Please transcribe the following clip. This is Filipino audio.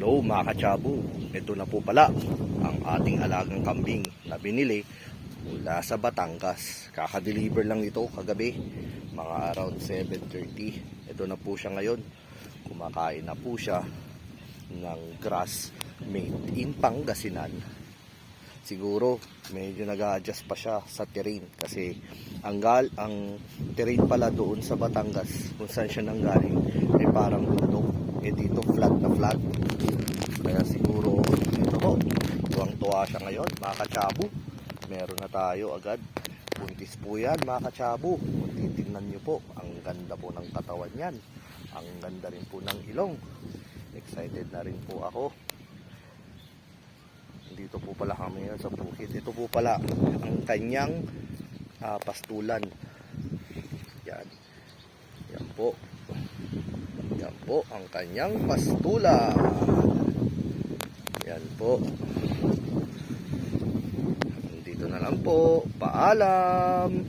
Hello mga katsabo, ito na po pala ang ating alagang kambing na binili mula sa Batangas. Kaka-deliver lang ito kagabi, mga around 7:30. Ito na po siya ngayon. Kumakain na po siya ng grass made in Pangasinan. Siguro medyo nag-a-adjust pa siya sa terrain kasi ang terrain pala doon sa Batangas kung saan siya nanggaling ay parang bundok. Dito flat na flat. Kaya siguro ito po, tuwang-tuwa siya ngayon mga katsabo. Meron na tayo agad. Buntis po yan mga katsabo. Kung titignan nyo po, ang ganda po ng katawan yan. Ang ganda rin po ng ilong. Excited na rin po ako. Dito po pala kami ngayon sa bukid. Ito po pala ang kanyang pastulan. Yan. Yan po. Yan po ang kanyang pastulan. Yan po. Dito na lang po. Paalam.